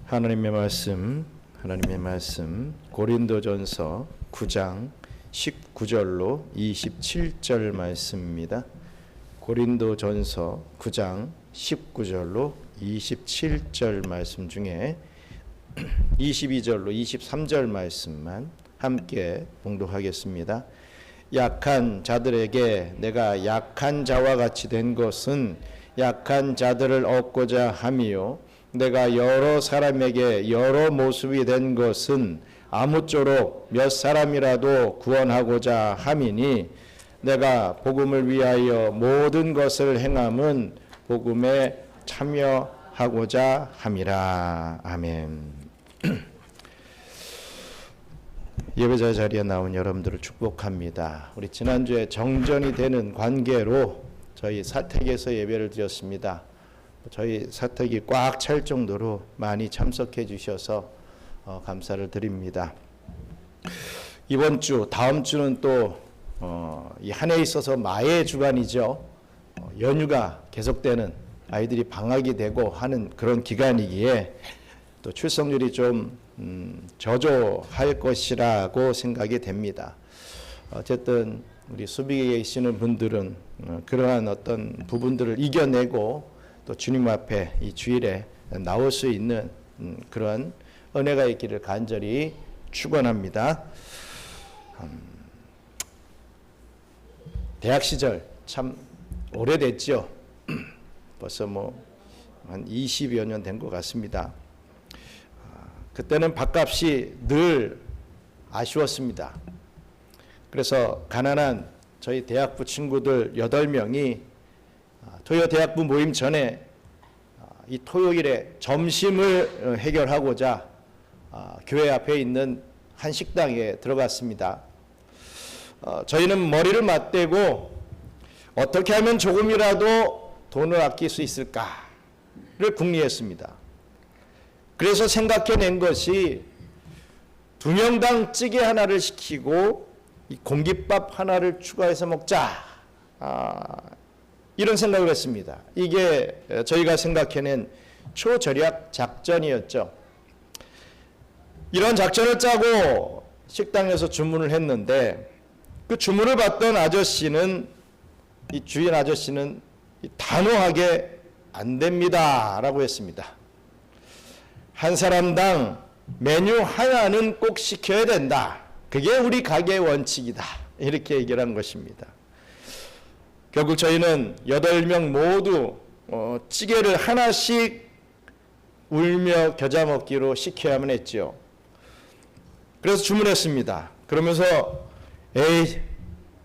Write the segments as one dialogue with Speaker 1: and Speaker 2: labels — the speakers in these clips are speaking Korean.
Speaker 1: 하나님의 말씀 고린도전서 9장 19절로 27절 말씀입니다. 고린도전서 9장 19절로 27절 말씀 중에 22절로 23절 말씀만 함께 봉독하겠습니다. 약한 자들에게 내가 약한 자와 같이 된 것은 약한 자들을 얻고자 함이요, 내가 여러 사람에게 여러 모습이 된 것은 아무쪼록 몇 사람이라도 구원하고자 함이니, 내가 복음을 위하여 모든 것을 행함은 복음에 참여하고자 함이라. 아멘. 예배자 자리에 나온 여러분들을 축복합니다. 우리 지난주에 정전이 되는 관계로 저희 사택에서 예배를 드렸습니다. 저희 사택이 꽉 찰 정도로 많이 참석해 주셔서 감사를 드립니다. 이번 주, 다음 주는 또 이 한 해에 있어서 마의 주간이죠. 연휴가 계속되는, 아이들이 방학이 되고 하는 그런 기간이기에 또 출석률이 좀 저조할 것이라고 생각이 됩니다. 어쨌든 우리 수비에 계시는 분들은 그러한 어떤 부분들을 이겨내고 또 주님 앞에 이 주일에 나올 수 있는 그런 은혜가 있기를 간절히 축원합니다. 대학 시절 참 오래됐죠. 벌써 한 20여 년 된 것 같습니다. 그때는 밥값이 늘 아쉬웠습니다. 그래서 가난한 저희 대학부 친구들 8명이 토요 대학부 모임 전에 이 토요일에 점심을 해결하고자 교회 앞에 있는 한 식당에 들어갔습니다. 저희는 머리를 맞대고 어떻게 하면 조금이라도 돈을 아낄 수 있을까를 궁리했습니다. 그래서 생각해낸 것이 2명당 찌개 하나를 시키고 공깃밥 하나를 추가해서 먹자, 이런 생각을 했습니다. 이게 저희가 생각해낸 초절약 작전이었죠. 이런 작전을 짜고 식당에서 주문을 했는데, 그 주문을 받던 아저씨는, 이 주인 아저씨는 단호하게 안 됩니다 라고 했습니다. 한 사람당 메뉴 하나는 꼭 시켜야 된다, 그게 우리 가게의 원칙이다, 이렇게 얘기를 한 것입니다. 결국 저희는 8명 모두 찌개를 하나씩 울며 겨자 먹기로 시켜야만 했죠. 그래서 주문했습니다. 그러면서 에이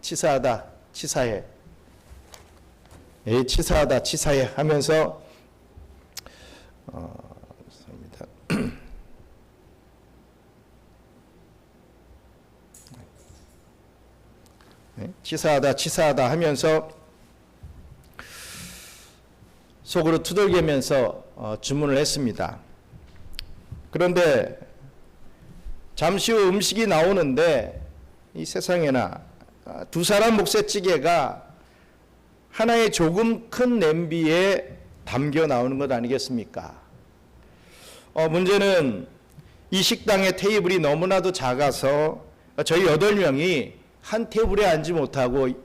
Speaker 1: 치사하다, 치사해, 에이 치사하다, 치사해 하면서 치사하다, 치사하다 하면서 속으로 투덜대면서 주문을 했습니다. 그런데 잠시 후 음식이 나오는데, 이 세상에나 2사람 몫의 찌개가 하나의 조금 큰 냄비에 담겨 나오는 것 아니겠습니까? 문제는 이 식당의 테이블이 너무나도 작아서 저희 8명이 한 테이블에 앉지 못하고 이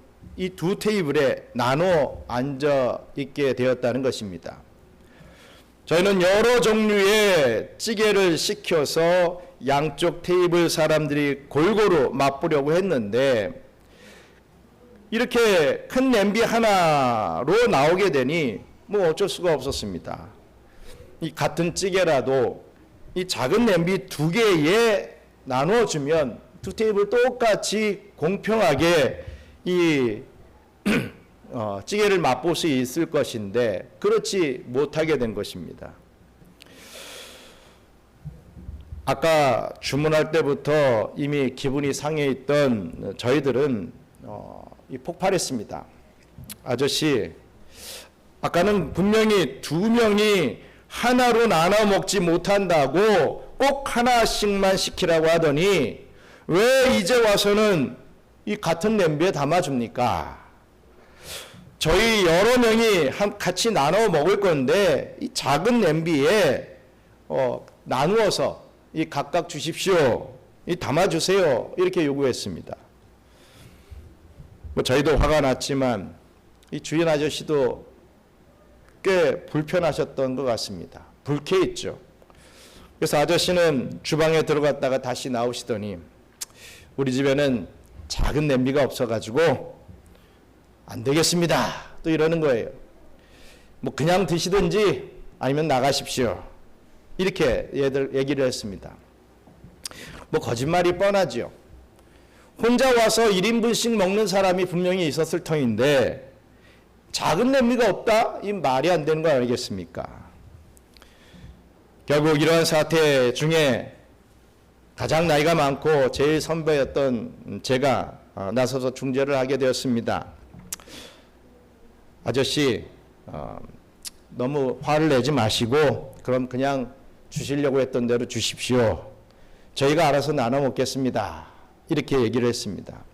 Speaker 1: 2 테이블에 나눠 앉아 있게 되었다는 것입니다. 저희는 여러 종류의 찌개를 시켜서 양쪽 테이블 사람들이 골고루 맛보려고 했는데, 이렇게 큰 냄비 하나로 나오게 되니 어쩔 수가 없었습니다. 이 같은 찌개라도 이 작은 냄비 2개에 나눠주면 2 테이블 똑같이 공평하게 이 찌개를 맛볼 수 있을 것인데, 그렇지 못하게 된 것입니다. 아까 주문할 때부터 이미 기분이 상해 있던 저희들은 폭발했습니다. 아저씨, 아까는 분명히 2명이 하나로 나눠 먹지 못한다고 꼭 하나씩만 시키라고 하더니 왜 이제 와서는 이 같은 냄비에 담아줍니까? 저희 여러 명이 같이 나눠 먹을 건데 이 작은 냄비에 나누어서 이 각각 주십시오. 이 담아주세요. 이렇게 요구했습니다. 뭐 저희도 화가 났지만 이 주인 아저씨도 꽤 불편하셨던 것 같습니다. 불쾌했죠. 그래서 아저씨는 주방에 들어갔다가 다시 나오시더니 우리 집에는 작은 냄비가 없어가지고 안 되겠습니다. 또 이러는 거예요. 뭐 그냥 드시든지 아니면 나가십시오. 이렇게 얘기를 했습니다. 뭐 거짓말이 뻔하죠. 혼자 와서 1인분씩 먹는 사람이 분명히 있었을 터인데 작은 냄비가 없다? 이 말이 안 되는 거 아니겠습니까? 결국 이러한 사태 중에 가장 나이가 많고 제일 선배였던 제가 나서서 중재를 하게 되었습니다. 아저씨, 너무 화를 내지 마시고 그럼 그냥 주시려고 했던 대로 주십시오. 저희가 알아서 나눠 먹겠습니다. 이렇게 얘기를 했습니다.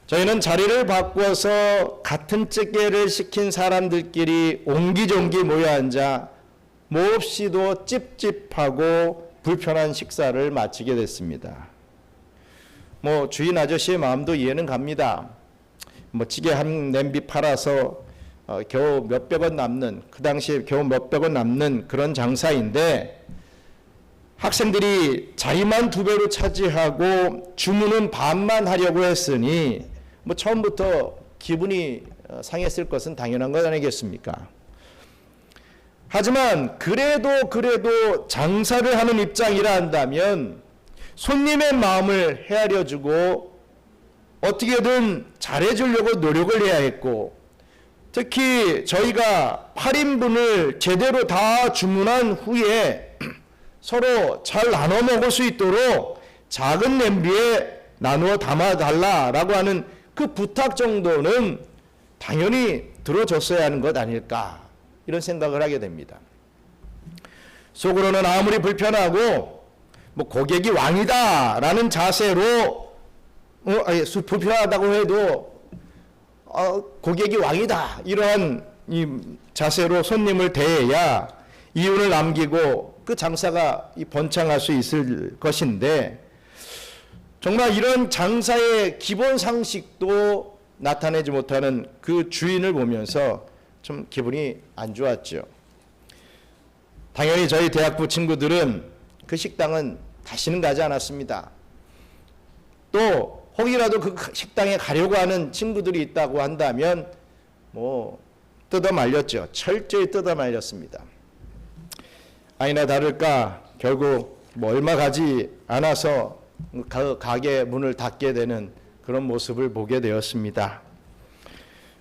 Speaker 1: 저희는 자리를 바꿔서 같은 찌개를 시킨 사람들끼리 옹기종기 모여 앉아 몹시도 찝찝하고 불편한 식사를 마치게 됐습니다. 뭐 주인 아저씨의 마음도 이해는 갑니다. 뭐 찌개 한 냄비 팔아서 겨우 몇백 원 남는, 그 당시에 겨우 몇백 원 남는 그런 장사인데 학생들이 자리만 2배로 차지하고 주문은 반만 하려고 했으니 뭐 처음부터 기분이 상했을 것은 당연한 것 아니겠습니까? 하지만 그래도 장사를 하는 입장이라 한다면 손님의 마음을 헤아려주고 어떻게든 잘해주려고 노력을 해야 했고, 특히 저희가 8인분을 제대로 다 주문한 후에 서로 잘 나눠 먹을 수 있도록 작은 냄비에 나누어 담아달라라고 하는 그 부탁 정도는 당연히 들어줬어야 하는 것 아닐까, 이런 생각을 하게 됩니다. 속으로는 아무리 불편하고 뭐 고객이 왕이다라는 자세로 불편하다고 해도 고객이 왕이다 이러한 이 자세로 손님을 대해야 이윤을 남기고 그 장사가 번창할 수 있을 것인데, 정말 이런 장사의 기본 상식도 나타내지 못하는 그 주인을 보면서 좀 기분이 안 좋았죠. 당연히 저희 대학부 친구들은 그 식당은 다시는 가지 않았습니다. 또 혹이라도 그 식당에 가려고 하는 친구들이 있다고 한다면 뭐 뜯어 말렸죠. 철저히 뜯어 말렸습니다. 아니나 다를까 결국 뭐 얼마 가지 않아서 가게 문을 닫게 되는 그런 모습을 보게 되었습니다.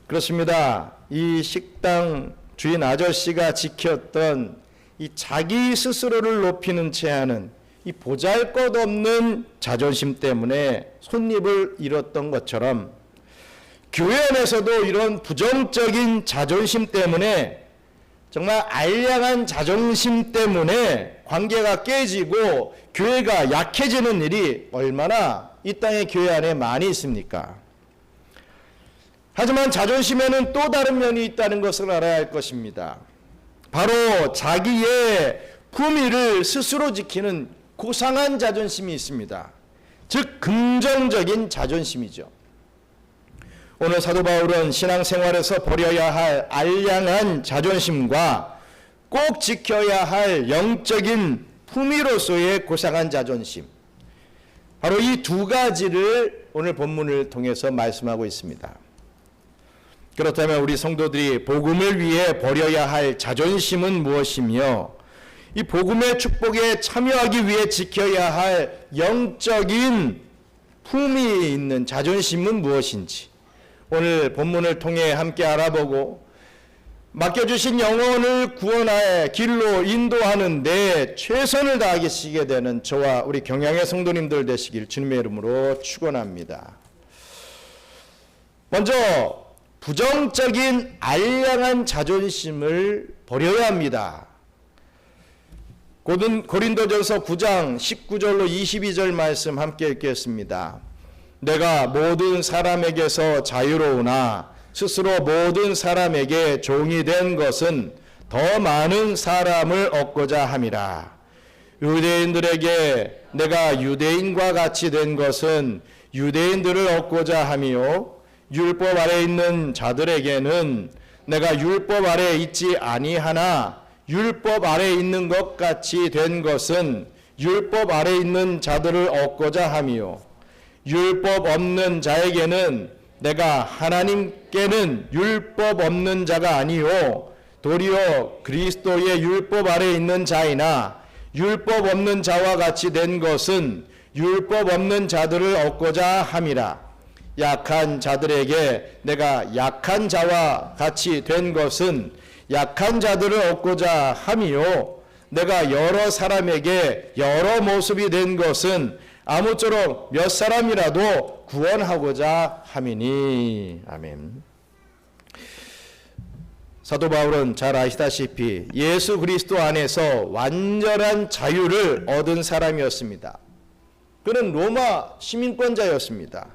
Speaker 1: 그렇습니다. 이 식당 주인 아저씨가 지켰던 이 자기 스스로를 높이는 채 하는 이 보잘것없는 자존심 때문에 손님을 잃었던 것처럼 교회 안에서도 이런 부정적인 자존심 때문에, 정말 알량한 자존심 때문에 관계가 깨지고 교회가 약해지는 일이 얼마나 이 땅의 교회 안에 많이 있습니까? 하지만 자존심에는 또 다른 면이 있다는 것을 알아야 할 것입니다. 바로 자기의 품위를 스스로 지키는 고상한 자존심이 있습니다. 즉 긍정적인 자존심이죠. 오늘 사도 바울은 신앙생활에서 버려야 할 알량한 자존심과 꼭 지켜야 할 영적인 품위로서의 고상한 자존심, 바로 이 두 가지를 오늘 본문을 통해서 말씀하고 있습니다. 그렇다면 우리 성도들이 복음을 위해 버려야 할 자존심은 무엇이며, 이 복음의 축복에 참여하기 위해 지켜야 할 영적인 품위 있는 자존심은 무엇인지 오늘 본문을 통해 함께 알아보고, 맡겨주신 영혼을 구원하여 길로 인도하는 데 최선을 다하시게 되는 저와 우리 경양의 성도님들 되시길 주님의 이름으로 축원합니다. 먼저 부정적인 알량한 자존심을 버려야 합니다. 고린도전서 9장 19절로 22절 말씀 함께 읽겠습니다. 내가 모든 사람에게서 자유로우나 스스로 모든 사람에게 종이 된 것은 더 많은 사람을 얻고자 함이라. 유대인들에게 내가 유대인과 같이 된 것은 유대인들을 얻고자 함이요 율법 아래 있는 자들에게는 내가 율법 아래 있지 아니하나 율법 아래 있는 것 같이 된 것은 율법 아래 있는 자들을 얻고자 함이요 율법 없는 자에게는 내가 하나님께는 율법 없는 자가 아니요 도리어 그리스도의 율법 아래 있는 자이나 율법 없는 자와 같이 된 것은 율법 없는 자들을 얻고자 함이라. 약한 자들에게 내가 약한 자와 같이 된 것은 약한 자들을 얻고자 함이요 내가 여러 사람에게 여러 모습이 된 것은 아무쪼록 몇 사람이라도 구원하고자 함이니. 아멘. 사도 바울은 잘 아시다시피 예수 그리스도 안에서 완전한 자유를 얻은 사람이었습니다. 그는 로마 시민권자였습니다.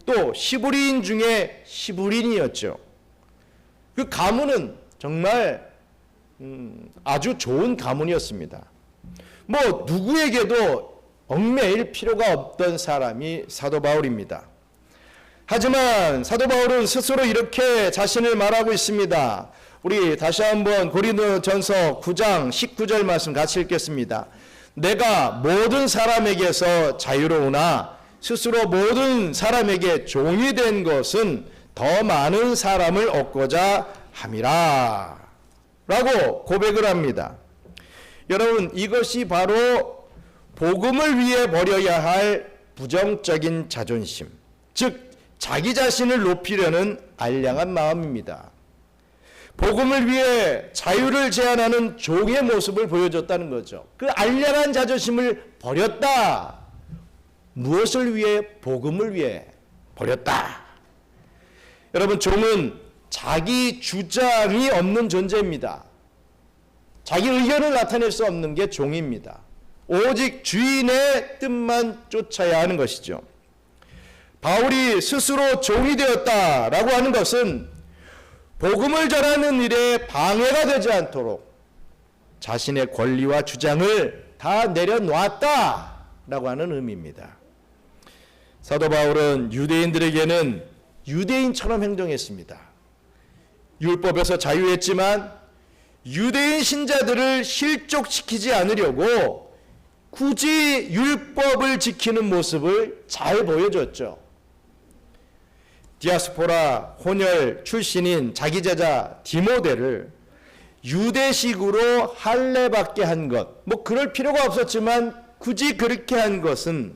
Speaker 1: 또 시브리인 중에 시브리인이었죠. 그 가문은 정말 아주 좋은 가문이었습니다. 뭐 누구에게도 얽매일 필요가 없던 사람이 사도 바울입니다. 하지만 사도 바울은 스스로 이렇게 자신을 말하고 있습니다. 우리 다시 한번 고린도전서 9장 19절 말씀 같이 읽겠습니다. 내가 모든 사람에게서 자유로우나 스스로 모든 사람에게 종이 된 것은 더 많은 사람을 얻고자 함이라 라고 고백을 합니다. 여러분, 이것이 바로 복음을 위해 버려야 할 부정적인 자존심, 즉 자기 자신을 높이려는 알량한 마음입니다. 복음을 위해 자유를 제한하는 종의 모습을 보여줬다는 거죠. 그 알량한 자존심을 버렸다. 무엇을 위해? 복음을 위해 버렸다. 여러분, 종은 자기 주장이 없는 존재입니다. 자기 의견을 나타낼 수 없는 게 종입니다. 오직 주인의 뜻만 쫓아야 하는 것이죠. 바울이 스스로 종이 되었다라고 하는 것은 복음을 전하는 일에 방해가 되지 않도록 자신의 권리와 주장을 다 내려놓았다라고 하는 의미입니다. 사도 바울은 유대인들에게는 유대인처럼 행동했습니다. 율법에서 자유했지만 유대인 신자들을 실족시키지 않으려고 굳이 율법을 지키는 모습을 잘 보여줬죠. 디아스포라 혼혈 출신인 자기 제자 디모데를 유대식으로 할례받게 한 것, 뭐 그럴 필요가 없었지만 굳이 그렇게 한 것은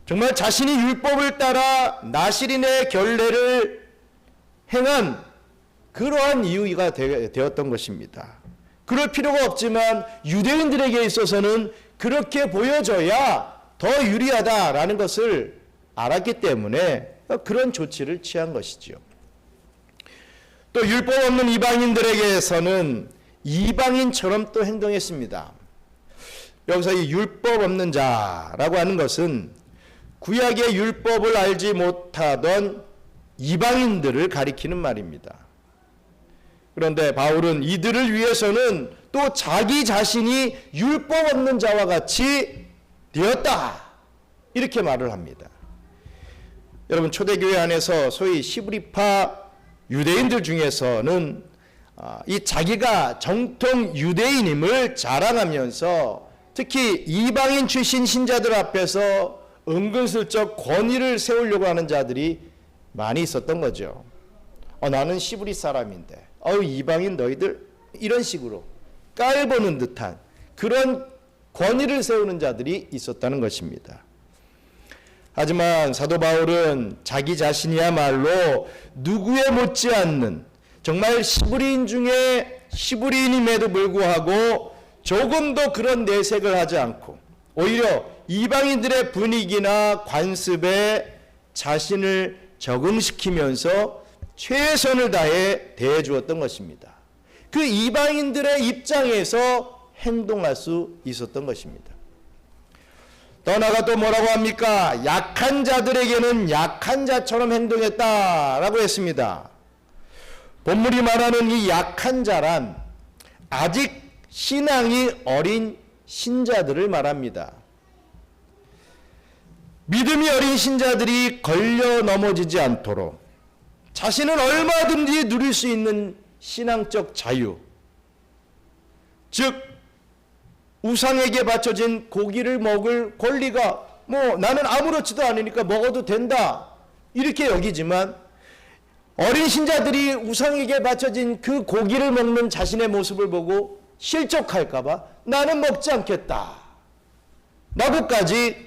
Speaker 1: 정말 자신이 율법을 따라 나실인의 결례를 행한 그러한 이유가 되었던 것입니다. 그럴 필요가 없지만 유대인들에게 있어서는 그렇게 보여져야 더 유리하다라는 것을 알았기 때문에 그런 조치를 취한 것이지요. 또 율법 없는 이방인들에게서는 이방인처럼 또 행동했습니다. 여기서 이 율법 없는 자라고 하는 것은 구약의 율법을 알지 못하던 이방인들을 가리키는 말입니다. 그런데 바울은 이들을 위해서는 또 자기 자신이 율법 없는 자와 같이 되었다, 이렇게 말을 합니다. 여러분, 초대교회 안에서 소위 시브리파 유대인들 중에서는 이 자기가 정통 유대인임을 자랑하면서 특히 이방인 출신 신자들 앞에서 은근슬쩍 권위를 세우려고 하는 자들이 많이 있었던 거죠. 나는 시브리 사람인데 이방인 너희들, 이런 식으로 깔보는 듯한 그런 권위를 세우는 자들이 있었다는 것입니다. 하지만 사도 바울은 자기 자신이야말로 누구에 못지않는 정말 시브리인 중에 시브리인임에도 불구하고 조금도 그런 내색을 하지 않고 오히려 이방인들의 분위기나 관습에 자신을 적응시키면서 최선을 다해 대해 주었던 것입니다. 그 이방인들의 입장에서 행동할 수 있었던 것입니다. 더 나아가 또 뭐라고 합니까? 약한 자들에게는 약한 자처럼 행동했다라고 했습니다. 본문이 말하는 이 약한 자란 아직 신앙이 어린 신자들을 말합니다. 믿음이 어린 신자들이 걸려 넘어지지 않도록 자신은 얼마든지 누릴 수 있는 신앙적 자유, 즉 우상에게 바쳐진 고기를 먹을 권리가 나는 아무렇지도 않으니까 먹어도 된다 이렇게 여기지만, 어린 신자들이 우상에게 바쳐진 그 고기를 먹는 자신의 모습을 보고 실족할까 봐 나는 먹지 않겠다 라고까지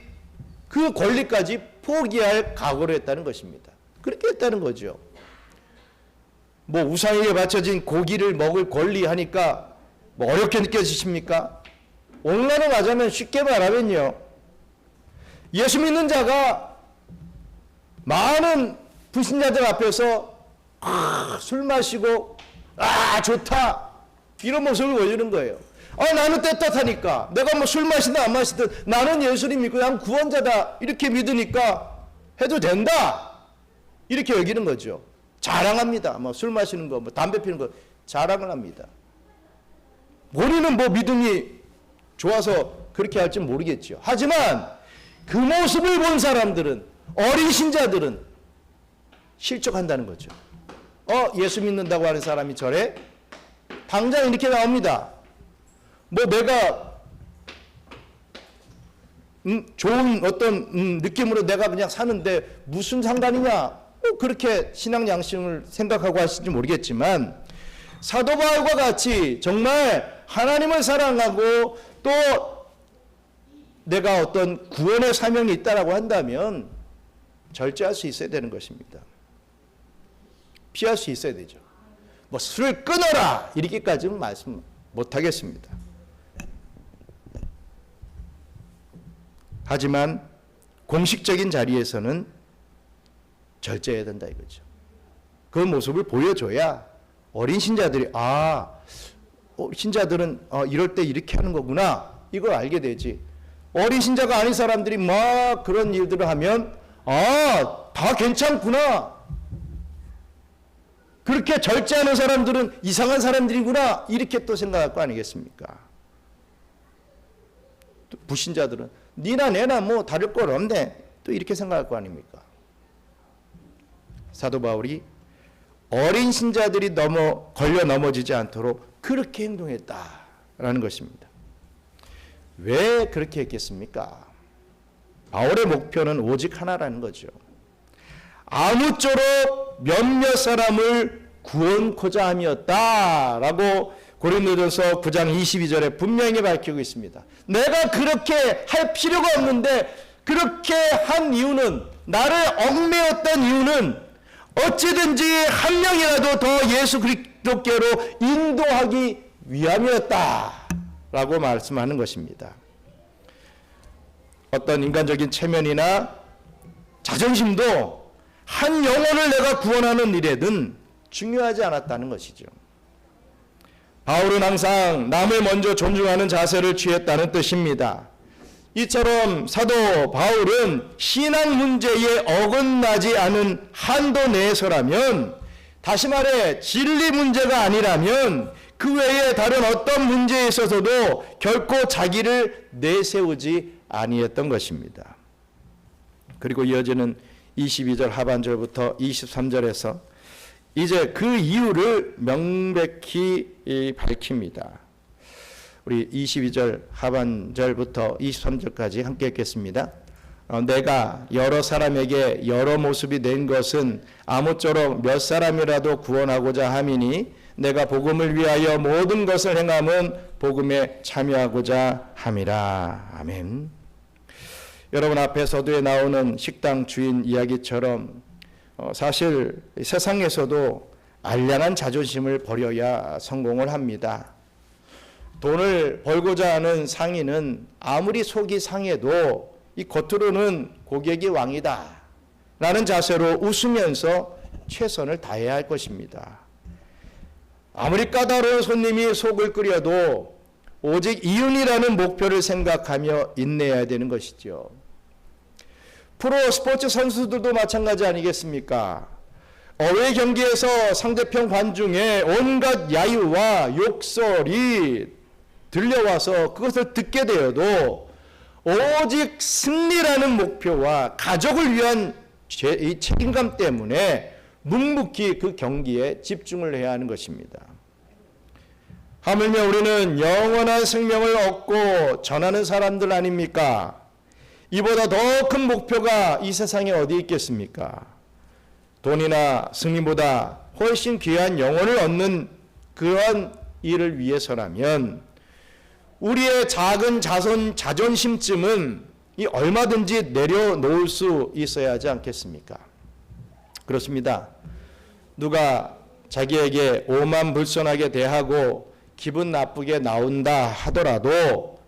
Speaker 1: 그 권리까지 포기할 각오를 했다는 것입니다. 그렇게 했다는 거죠. 우상에게 바쳐진 고기를 먹을 권리 하니까 어렵게 느껴지십니까? 오늘날로 가자면 쉽게 말하면요, 예수 믿는 자가 많은 불신자들 앞에서 술 마시고 좋다 이런 모습을 보여주는 거예요. 나는 떳떳하니까 내가 술 마시든 안 마시든 나는 예수를 믿고 난 구원자다 이렇게 믿으니까 해도 된다 이렇게 여기는 거죠. 자랑합니다. 술 마시는 거, 담배 피는 거 자랑을 합니다. 본인은 믿음이 좋아서 그렇게 할지 모르겠죠. 하지만 그 모습을 본 사람들은, 어린 신자들은 실족한다는 거죠. 예수 믿는다고 하는 사람이 저래? 당장 이렇게 나옵니다. 내가 좋은 어떤 느낌으로 내가 그냥 사는데 무슨 상관이냐? 그렇게 신앙 양심을 생각하고 하실지 모르겠지만, 사도 바울과 같이 정말 하나님을 사랑하고 또 내가 어떤 구원의 사명이 있다라고 한다면 절제할 수 있어야 되는 것입니다. 피할 수 있어야 되죠. 술을 끊어라 이렇게까지는 말씀 못하겠습니다. 하지만 공식적인 자리에서는 절제해야 된다 이거죠. 그 모습을 보여줘야 어린 신자들이 신자들은 이럴 때 이렇게 하는 거구나 이걸 알게 되지. 어린 신자가 아닌 사람들이 막 그런 일들을 하면 다 괜찮구나, 그렇게 절제하는 사람들은 이상한 사람들이구나 이렇게 또 생각할 거 아니겠습니까? 불신자들은 니나 내나 다를 건 없네 또 이렇게 생각할 거 아닙니까? 사도 바울이 어린 신자들이 걸려 넘어지지 않도록 그렇게 행동했다라는 것입니다. 왜 그렇게 했겠습니까? 바울의 목표는 오직 하나라는 거죠. 아무쪼록 몇몇 사람을 구원코자 함이었다라고 고린도전서 9장 22절에 분명히 밝히고 있습니다. 내가 그렇게 할 필요가 없는데 그렇게 한 이유는, 나를 얽매였던 이유는 어찌든지 한 명이라도 더 예수 그리스도께로 인도하기 위함이었다라고 말씀하는 것입니다. 어떤 인간적인 체면이나 자존심도 한 영혼을 내가 구원하는 일에든 중요하지 않았다는 것이죠. 바울은 항상 남을 먼저 존중하는 자세를 취했다는 뜻입니다. 이처럼 사도 바울은 신앙 문제에 어긋나지 않은 한도 내에서라면, 다시 말해 진리 문제가 아니라면 그 외에 다른 어떤 문제에 있어서도 결코 자기를 내세우지 아니했던 것입니다. 그리고 이어지는 22절 하반절부터 23절에서 이제 그 이유를 명백히 밝힙니다. 우리 22절 하반절부터 23절까지 함께 읽겠습니다. 내가 여러 사람에게 여러 모습이 된 것은 아무쪼록 몇 사람이라도 구원하고자 함이니 내가 복음을 위하여 모든 것을 행함은 복음에 참여하고자 함이라. 아멘. 여러분 앞에 서두에 나오는 식당 주인 이야기처럼 사실 세상에서도 알량한 자존심을 버려야 성공을 합니다. 돈을 벌고자 하는 상인은 아무리 속이 상해도 이 겉으로는 고객이 왕이다 라는 자세로 웃으면서 최선을 다해야 할 것입니다. 아무리 까다로운 손님이 속을 끓여도 오직 이윤이라는 목표를 생각하며 인내해야 되는 것이죠. 프로 스포츠 선수들도 마찬가지 아니겠습니까? 어웨이 경기에서 상대편 관중의 온갖 야유와 욕설이 들려와서 그것을 듣게 되어도 오직 승리라는 목표와 가족을 위한 이 책임감 때문에 묵묵히 그 경기에 집중을 해야 하는 것입니다. 하물며 우리는 영원한 생명을 얻고 전하는 사람들 아닙니까? 이보다 더 큰 목표가 이 세상에 어디 있겠습니까? 돈이나 승리보다 훨씬 귀한 영혼을 얻는 그러한 일을 위해서라면 우리의 작은 자존심쯤은 얼마든지 내려놓을 수 있어야 하지 않겠습니까? 그렇습니다. 누가 자기에게 오만불손하게 대하고 기분 나쁘게 나온다 하더라도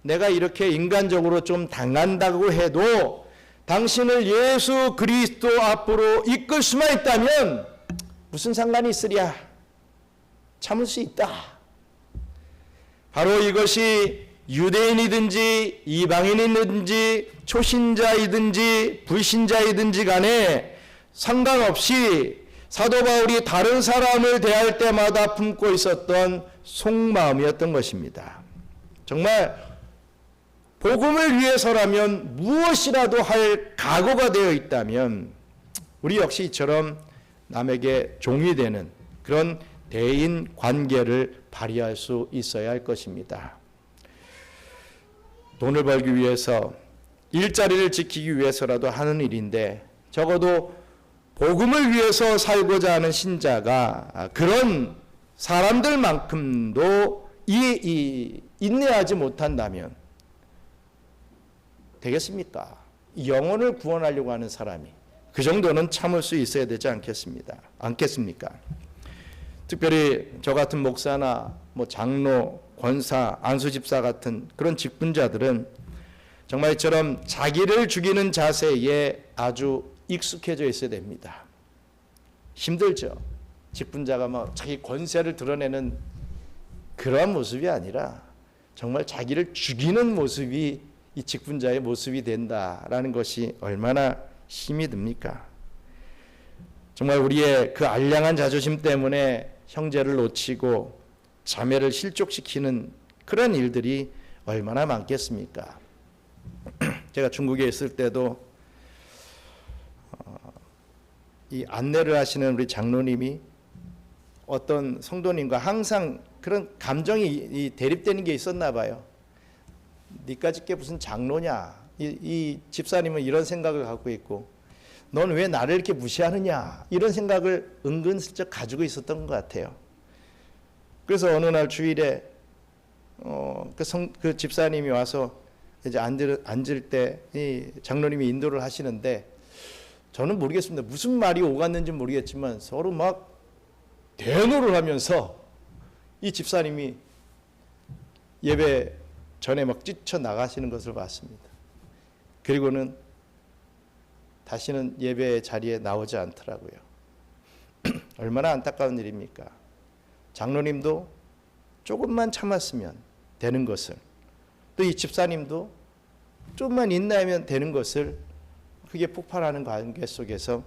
Speaker 1: 내가 이렇게 인간적으로 좀 당한다고 해도 당신을 예수 그리스도 앞으로 이끌 수만 있다면 무슨 상관이 있으랴? 참을 수 있다. 바로 이것이 유대인이든지 이방인이든지 초신자이든지 불신자이든지 간에 상관없이 사도 바울이 다른 사람을 대할 때마다 품고 있었던 속마음이었던 것입니다. 정말 복음을 위해서라면 무엇이라도 할 각오가 되어 있다면 우리 역시 이처럼 남에게 종이 되는 그런 대인 관계를 발휘할 수 있어야 할 것입니다. 돈을 벌기 위해서 일자리를 지키기 위해서라도 하는 일인데 적어도 복음을 위해서 살고자 하는 신자가 그런 사람들만큼도 인내하지 못한다면 되겠습니까? 영혼을 구원하려고 하는 사람이 그 정도는 참을 수 있어야 되지 않겠습니까? 특별히 저 같은 목사나 장로, 권사, 안수집사 같은 그런 직분자들은 정말 이처럼 자기를 죽이는 자세에 아주 익숙해져 있어야 됩니다. 힘들죠. 직분자가 자기 권세를 드러내는 그러한 모습이 아니라 정말 자기를 죽이는 모습이 이 직분자의 모습이 된다라는 것이 얼마나 힘이 듭니까? 정말 우리의 그 알량한 자존심 때문에 형제를 놓치고 자매를 실족시키는 그런 일들이 얼마나 많겠습니까? 제가 중국에 있을 때도 이 안내를 하시는 우리 장로님이 어떤 성도님과 항상 그런 감정이 대립되는 게 있었나 봐요. 니까짓 게 무슨 장로냐? 이 집사님은 이런 생각을 갖고 있고 넌 왜 나를 이렇게 무시하느냐? 이런 생각을 은근슬쩍 가지고 있었던 것 같아요. 그래서 어느 날 주일에 그 집사님이 와서 이제 앉을 때 이 장로님이 인도를 하시는데 저는 모르겠습니다. 무슨 말이 오갔는지 모르겠지만 서로 막 대노를 하면서 이 집사님이 예배 전에 막 뛰쳐나가시는 것을 봤습니다. 그리고는 다시는 예배 자리에 나오지 않더라고요. 얼마나 안타까운 일입니까? 장로님도 조금만 참았으면 되는 것을, 또 이 집사님도 조금만 인내하면 되는 것을 크게 폭발하는 관계 속에서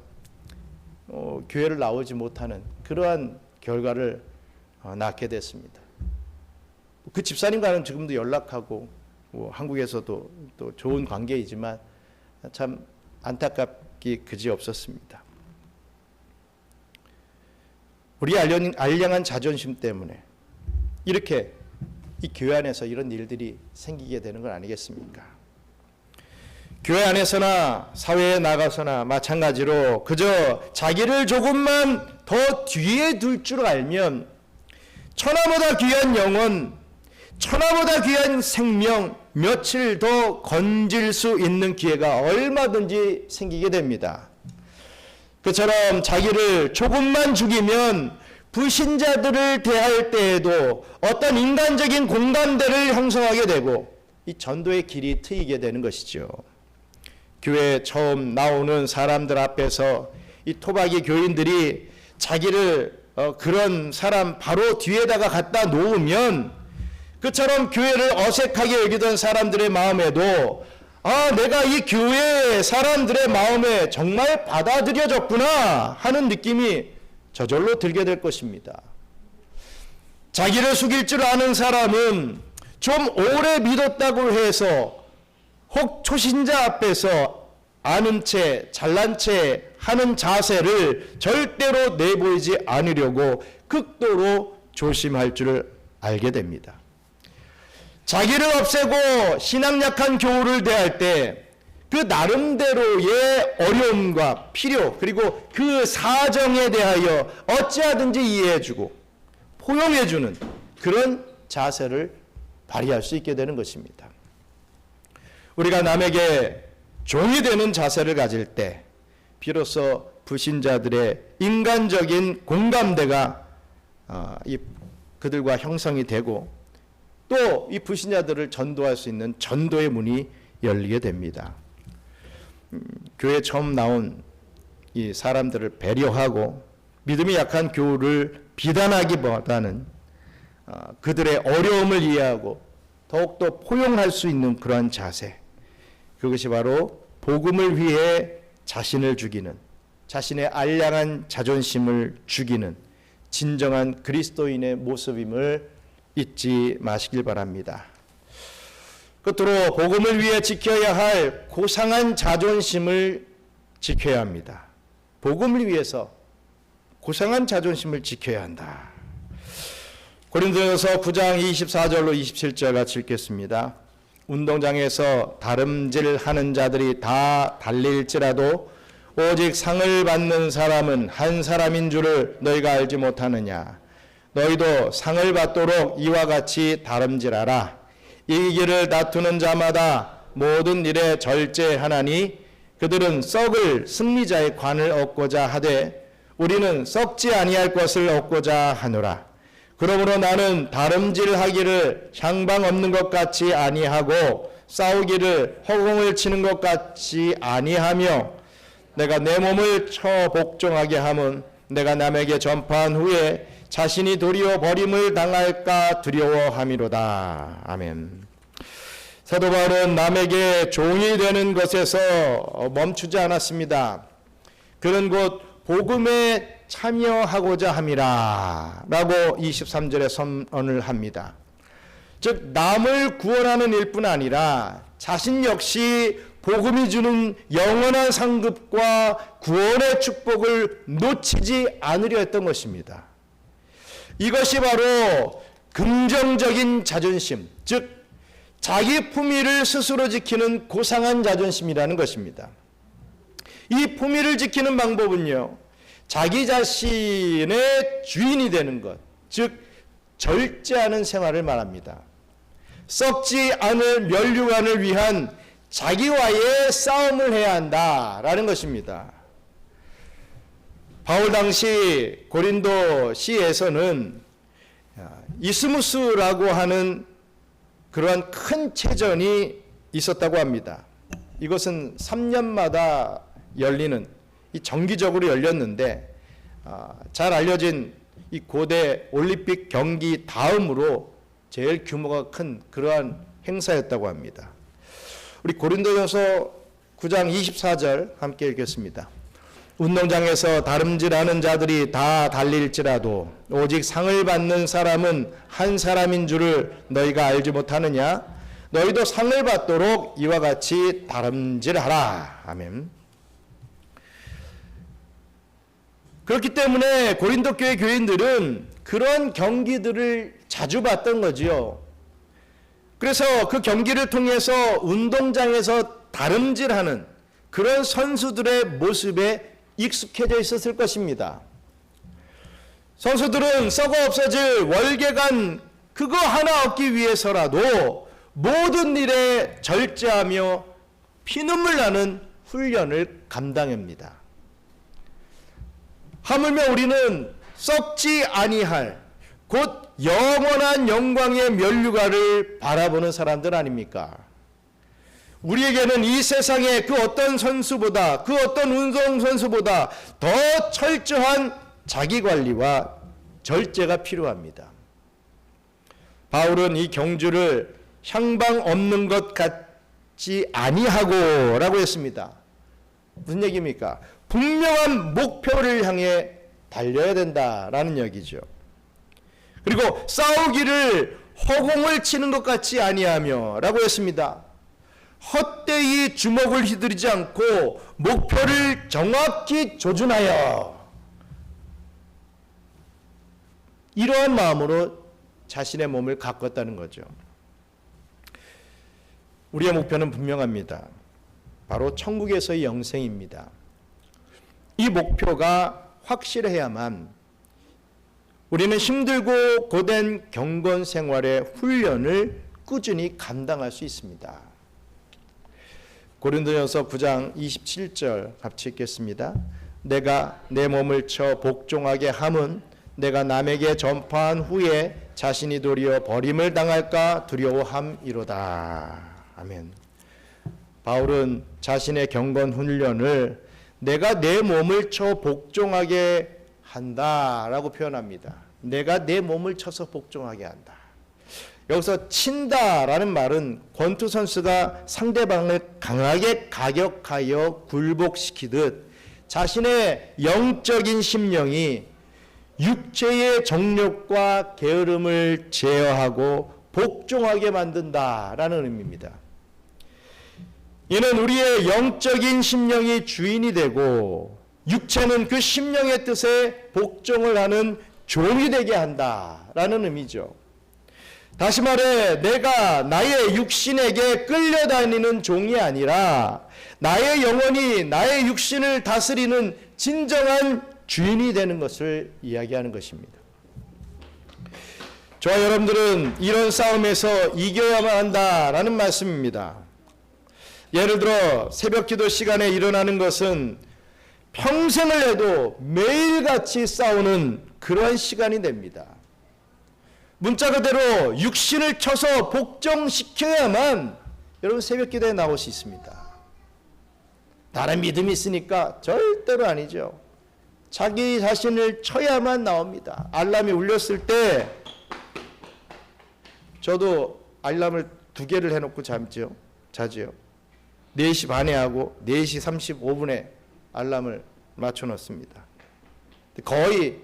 Speaker 1: 교회를 나오지 못하는 그러한 결과를 낳게 됐습니다. 그 집사님과는 지금도 연락하고 한국에서도 또 좋은 관계이지만 참 안타깝기 그지없었습니다. 우리 알량한 자존심 때문에 이렇게 이 교회 안에서 이런 일들이 생기게 되는 건 아니겠습니까? 교회 안에서나 사회에 나가서나 마찬가지로 그저 자기를 조금만 더 뒤에 둘 줄 알면 천하보다 귀한 영혼, 천하보다 귀한 생명 며칠 더 건질 수 있는 기회가 얼마든지 생기게 됩니다. 그처럼 자기를 조금만 죽이면 불신자들을 대할 때에도 어떤 인간적인 공감대를 형성하게 되고 이 전도의 길이 트이게 되는 것이죠. 교회에 처음 나오는 사람들 앞에서 이 토박이 교인들이 자기를 그런 사람 바로 뒤에다가 갖다 놓으면 그처럼 교회를 어색하게 여기던 사람들의 마음에도 내가 이 교회 사람들의 마음에 정말 받아들여졌구나 하는 느낌이 저절로 들게 될 것입니다. 자기를 숙일 줄 아는 사람은 좀 오래 믿었다고 해서 혹 초신자 앞에서 아는 채 잘난 채 하는 자세를 절대로 내보이지 않으려고 극도로 조심할 줄 알게 됩니다. 자기를 없애고 신앙 약한 교우를 대할 때 그 나름대로의 어려움과 필요 그리고 그 사정에 대하여 어찌하든지 이해해주고 포용해주는 그런 자세를 발휘할 수 있게 되는 것입니다. 우리가 남에게 종이 되는 자세를 가질 때 비로소 불신자들의 인간적인 공감대가 그들과 형성이 되고 또 이 불신자들을 전도할 수 있는 전도의 문이 열리게 됩니다. 교회에 처음 나온 이 사람들을 배려하고 믿음이 약한 교우를 비난하기보다는 그들의 어려움을 이해하고 더욱더 포용할 수 있는 그러한 자세, 그것이 바로 복음을 위해 자신을 죽이는, 자신의 알량한 자존심을 죽이는 진정한 그리스도인의 모습임을 잊지 마시길 바랍니다. 끝으로 복음을 위해 지켜야 할 고상한 자존심을 지켜야 합니다. 복음을 위해서 고상한 자존심을 지켜야 한다. 고린도전서 9장 24절로 27절 같이 읽겠습니다. 운동장에서 다름질하는 자들이 다 달릴지라도 오직 상을 받는 사람은 한 사람인 줄을 너희가 알지 못하느냐. 너희도 상을 받도록 이와 같이 다름질하라. 이기기를 다투는 자마다 모든 일에 절제하나니 그들은 썩을 승리자의 관을 얻고자 하되 우리는 썩지 아니할 것을 얻고자 하노라. 그러므로 나는 다름질하기를 향방 없는 것 같이 아니하고 싸우기를 허공을 치는 것 같이 아니하며 내가 내 몸을 쳐 복종하게 함은 내가 남에게 전파한 후에 자신이 도리어 버림을 당할까 두려워함이로다. 아멘. 사도 바울은 남에게 종이 되는 것에서 멈추지 않았습니다. 그는 곧 복음에 참여하고자 함이라 라고 23절에 선언을 합니다. 즉 남을 구원하는 일뿐 아니라 자신 역시 복음이 주는 영원한 상급과 구원의 축복을 놓치지 않으려 했던 것입니다. 이것이 바로 긍정적인 자존심, 즉 자기 품위를 스스로 지키는 고상한 자존심이라는 것입니다. 이 품위를 지키는 방법은요, 자기 자신의 주인이 되는 것, 즉 절제하는 생활을 말합니다. 썩지 않을 면류관을 위한 자기와의 싸움을 해야 한다라는 것입니다. 바울 당시 고린도 시에서는 이스무스라고 하는 그러한 큰 체전이 있었다고 합니다. 이것은 3년마다 열리는, 정기적으로 열렸는데 잘 알려진 이 고대 올림픽 경기 다음으로 제일 규모가 큰 그러한 행사였다고 합니다. 우리 고린도전서 9장 24절 함께 읽겠습니다. 운동장에서 다름질하는 자들이 다 달릴지라도 오직 상을 받는 사람은 한 사람인 줄을 너희가 알지 못하느냐. 너희도 상을 받도록 이와 같이 다름질하라. 아멘. 그렇기 때문에 고린도 교회 교인들은 그런 경기들을 자주 봤던 거지요. 그래서 그 경기를 통해서 운동장에서 다름질하는 그런 선수들의 모습에 익숙해져 있었을 것입니다. 선수들은 썩어 없어질 월계관 그거 하나 얻기 위해서라도 모든 일에 절제하며 피눈물 나는 훈련을 감당합니다. 하물며 우리는 썩지 아니할 곧 영원한 영광의 면류관을 바라보는 사람들 아닙니까? 우리에게는 이 세상의 그 어떤 선수보다, 그 어떤 운동선수보다 더 철저한 자기관리와 절제가 필요합니다. 바울은 이 경주를 향방 없는 것 같지 아니하고 라고 했습니다. 무슨 얘기입니까? 분명한 목표를 향해 달려야 된다라는 얘기죠. 그리고 싸우기를 허공을 치는 것 같지 아니하며 라고 했습니다. 헛되이 주먹을 휘두르지 않고 목표를 정확히 조준하여 이러한 마음으로 자신의 몸을 가꿨다는 거죠. 우리의 목표는 분명합니다. 바로 천국에서의 영생입니다. 이 목표가 확실해야만 우리는 힘들고 고된 경건 생활의 훈련을 꾸준히 감당할 수 있습니다. 고린도전서 9장 27절 같이 읽겠습니다. 내가 내 몸을 쳐 복종하게 함은 내가 남에게 전파한 후에 자신이 도리어 버림을 당할까 두려워함이로다. 아멘. 바울은 자신의 경건 훈련을 내가 내 몸을 쳐 복종하게 한다라고 표현합니다. 내가 내 몸을 쳐서 복종하게 한다. 여기서 친다라는 말은 권투 선수가 상대방을 강하게 가격하여 굴복시키듯 자신의 영적인 심령이 육체의 정욕과 게으름을 제어하고 복종하게 만든다라는 의미입니다. 이는 우리의 영적인 심령이 주인이 되고 육체는 그 심령의 뜻에 복종을 하는 종이 되게 한다라는 의미죠. 다시 말해 내가 나의 육신에게 끌려다니는 종이 아니라 나의 영혼이 나의 육신을 다스리는 진정한 주인이 되는 것을 이야기하는 것입니다. 저와 여러분들은 이런 싸움에서 이겨야만 한다라는 말씀입니다. 예를 들어 새벽기도 시간에 일어나는 것은 평생을 해도 매일같이 싸우는 그런 시간이 됩니다. 문자 그대로 육신을 쳐서 복종시켜야만 여러분 새벽기도에 나올 수 있습니다. 다른 믿음이 있으니까 절대로 아니죠. 자기 자신을 쳐야만 나옵니다. 알람이 울렸을 때 저도 알람을 2개를 해놓고 자지요. 4시 반에 하고 4시 35분에 알람을 맞춰놓습니다. 거의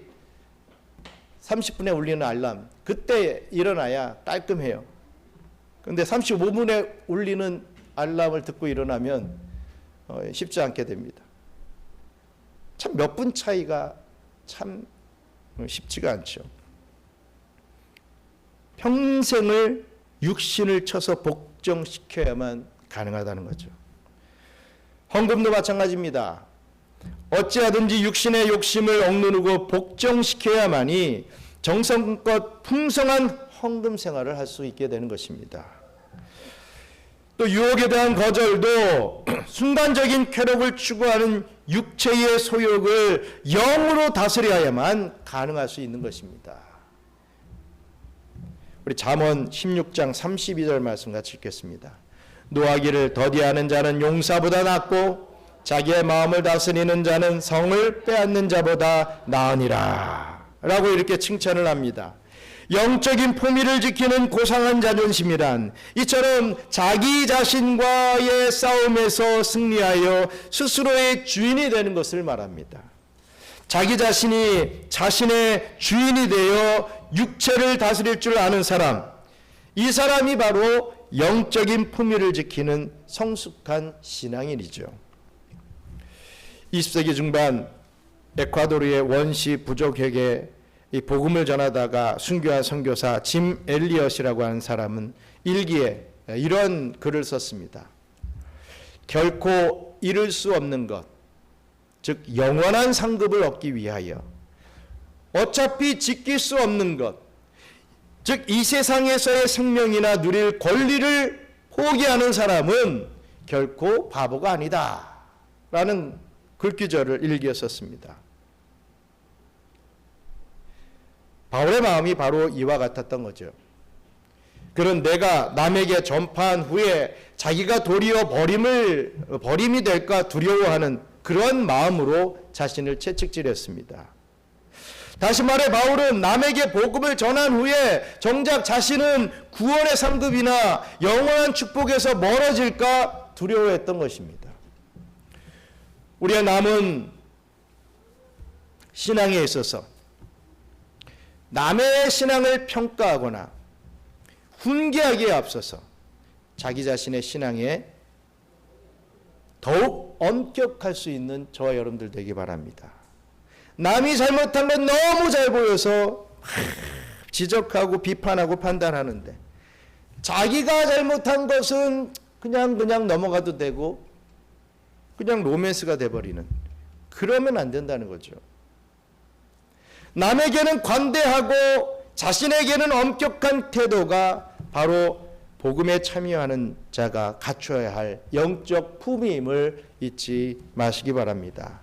Speaker 1: 30분에 울리는 알람, 그때 일어나야 깔끔해요. 그런데 35분에 울리는 알람을 듣고 일어나면 쉽지 않게 됩니다. 참 몇 분 차이가 참 쉽지가 않죠. 평생을 육신을 쳐서 복종시켜야만 가능하다는 거죠. 헌금도 마찬가지입니다. 어찌하든지 육신의 욕심을 억누르고 복종시켜야만이 정성껏 풍성한 헌금 생활을 할 수 있게 되는 것입니다. 또 유혹에 대한 거절도 순간적인 쾌락을 추구하는 육체의 소욕을 영으로 다스려야만 가능할 수 있는 것입니다. 우리 잠언 16장 32절 말씀 같이 읽겠습니다. 노하기를 더디하는 자는 용사보다 낫고 자기의 마음을 다스리는 자는 성을 빼앗는 자보다 나으니라 라고 이렇게 칭찬을 합니다. 영적인 품위를 지키는 고상한 자존심이란 이처럼 자기 자신과의 싸움에서 승리하여 스스로의 주인이 되는 것을 말합니다. 자기 자신이 자신의 주인이 되어 육체를 다스릴 줄 아는 사람, 이 사람이 바로 영적인 품위를 지키는 성숙한 신앙인이죠. 20세기 중반 에콰도르의 원시 부족에게 이 복음을 전하다가 순교한 선교사 짐 엘리엇이라고 하는 사람은 일기에 이런 글을 썼습니다. 결코 이룰 수 없는 것, 즉 영원한 상급을 얻기 위하여 어차피 지킬 수 없는 것, 즉 이 세상에서의 생명이나 누릴 권리를 포기하는 사람은 결코 바보가 아니다 라는 글귀절을 일기에 썼습니다. 바울의 마음이 바로 이와 같았던 거죠. 그런 내가 남에게 전파한 후에 자기가 도리어 버림이 될까 두려워하는 그런 마음으로 자신을 채찍질했습니다. 다시 말해 바울은 남에게 복음을 전한 후에 정작 자신은 구원의 상급이나 영원한 축복에서 멀어질까 두려워했던 것입니다. 우리의 남은 신앙에 있어서 남의 신앙을 평가하거나 훈계하기에 앞서서 자기 자신의 신앙에 더욱 엄격할 수 있는 저와 여러분들 되기 바랍니다. 남이 잘못한 건 너무 잘 보여서 지적하고 비판하고 판단하는데 자기가 잘못한 것은 그냥 넘어가도 되고 그냥 로맨스가 돼버리는, 그러면 안 된다는 거죠. 남에게는 관대하고 자신에게는 엄격한 태도가 바로 복음에 참여하는 자가 갖춰야 할 영적 품위임을 잊지 마시기 바랍니다.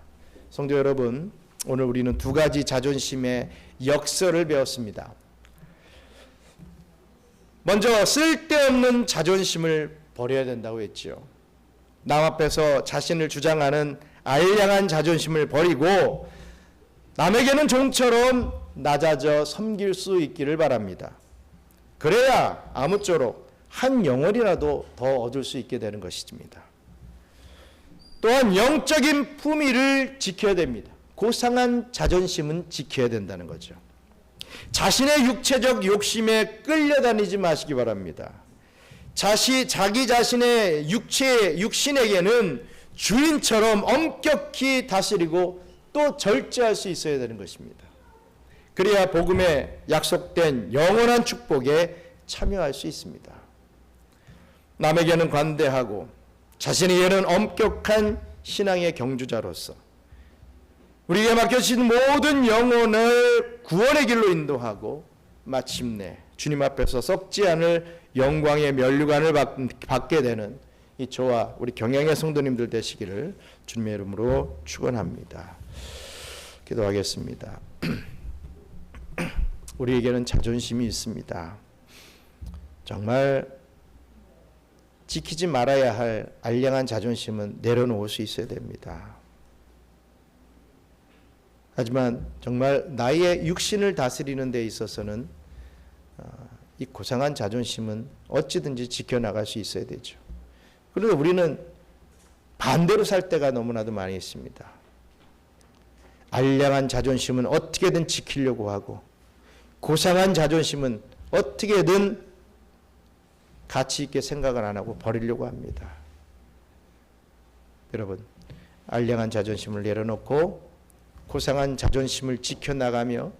Speaker 1: 성도 여러분, 오늘 우리는 두 가지 자존심의 역설을 배웠습니다. 먼저 쓸데없는 자존심을 버려야 된다고 했죠. 남 앞에서 자신을 주장하는 알량한 자존심을 버리고 남에게는 종처럼 낮아져 섬길 수 있기를 바랍니다. 그래야 아무쪼록 한 영혼이라도 더 얻을 수 있게 되는 것입니다. 또한 영적인 품위를 지켜야 됩니다. 고상한 자존심은 지켜야 된다는 거죠. 자신의 육체적 욕심에 끌려다니지 마시기 바랍니다. 자기 자신의 육신에게는 주인처럼 엄격히 다스리고 또 절제할 수 있어야 되는 것입니다. 그래야 복음에 약속된 영원한 축복에 참여할 수 있습니다. 남에게는 관대하고 자신에게는 엄격한 신앙의 경주자로서 우리에게 맡겨주신 모든 영혼을 구원의 길로 인도하고 마침내 주님 앞에서 썩지 않을 영광의 면류관을 받게 되는 이 저와 우리 경영의 성도님들 되시기를 주님의 이름으로 축원합니다. 기도하겠습니다. 우리에게는 자존심이 있습니다. 정말 지키지 말아야 할 알량한 자존심은 내려놓을 수 있어야 됩니다. 하지만 정말 나의 육신을 다스리는 데 있어서는 이 고상한 자존심은 어찌든지 지켜나갈 수 있어야 되죠. 그런데 우리는 반대로 살 때가 너무나도 많이 있습니다. 알량한 자존심은 어떻게든 지키려고 하고 고상한 자존심은 어떻게든 가치 있게 생각을 안 하고 버리려고 합니다. 여러분, 알량한 자존심을 내려놓고 고상한 자존심을 지켜나가며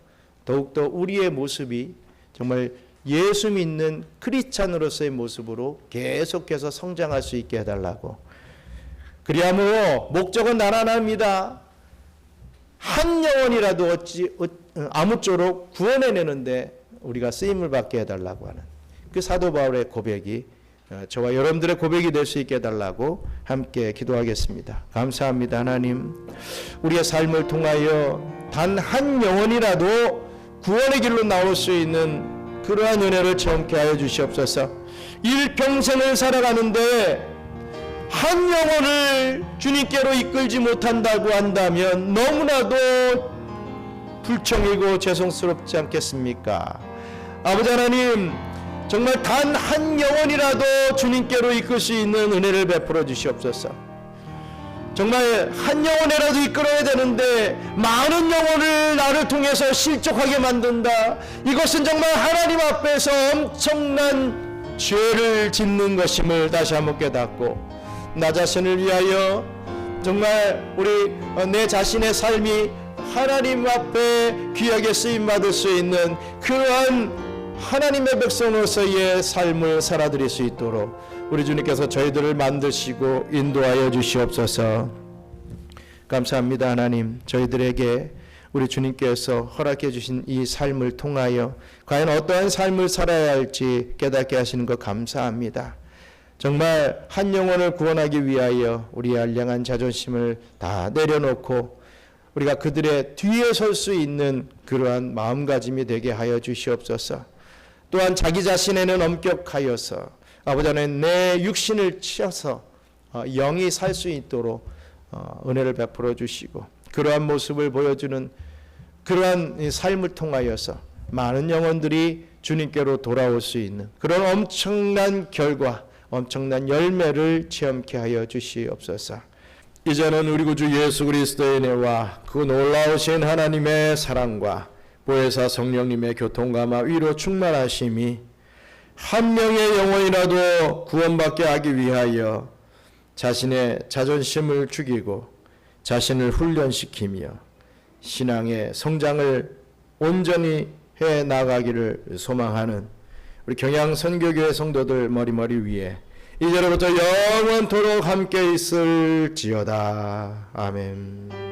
Speaker 1: 더욱더 우리의 모습이 정말 예수 믿는 크리스찬으로서의 모습으로 계속해서 성장할 수 있게 해달라고. 그리하므로 목적은 나란합니다. 한 영혼이라도 아무쪼록 구원해내는데 우리가 쓰임을 받게 해달라고 하는 그 사도 바울의 고백이 저와 여러분들의 고백이 될 수 있게 해달라고 함께 기도하겠습니다. 감사합니다. 하나님, 우리의 삶을 통하여 단 한 영혼이라도 구원의 길로 나올 수 있는 그러한 은혜를 체험케 하여 주시옵소서. 일평생을 살아가는데 한 영혼을 주님께로 이끌지 못한다고 한다면 너무나도 불청이고 죄송스럽지 않겠습니까? 아버지 하나님, 정말 단 한 영혼이라도 주님께로 이끌 수 있는 은혜를 베풀어 주시옵소서. 정말 한 영혼이라도 이끌어야 되는데 많은 영혼을 나를 통해서 실족하게 만든다. 이것은 정말 하나님 앞에서 엄청난 죄를 짓는 것임을 다시 한번 깨닫고 나 자신을 위하여 정말 내 자신의 삶이 하나님 앞에 귀하게 쓰임받을 수 있는 그러한 하나님의 백성으로서의 삶을 살아드릴 수 있도록 우리 주님께서 저희들을 만드시고 인도하여 주시옵소서. 감사합니다. 하나님, 저희들에게 우리 주님께서 허락해 주신 이 삶을 통하여 과연 어떠한 삶을 살아야 할지 깨닫게 하시는 것 감사합니다. 정말 한 영혼을 구원하기 위하여 우리의 알량한 자존심을 다 내려놓고 우리가 그들의 뒤에 설 수 있는 그러한 마음가짐이 되게 하여 주시옵소서. 또한 자기 자신에는 엄격하여서 아버지 하나님, 내 육신을 치어서 영이 살 수 있도록 은혜를 베풀어 주시고 그러한 모습을 보여주는 그러한 삶을 통하여서 많은 영혼들이 주님께로 돌아올 수 있는 그런 엄청난 결과, 엄청난 열매를 체험케 하여 주시옵소서. 이제는 우리 구주 예수 그리스도의 은혜와 그 놀라우신 하나님의 사랑과 보혜사 성령님의 교통감화 위로 충만하심이 한 명의 영혼이라도 구원받게 하기 위하여 자신의 자존심을 죽이고 자신을 훈련시키며 신앙의 성장을 온전히 해 나가기를 소망하는 우리 경양 선교교회 성도들 머리머리 위에 이제로부터 영원토록 함께 있을지어다. 아멘.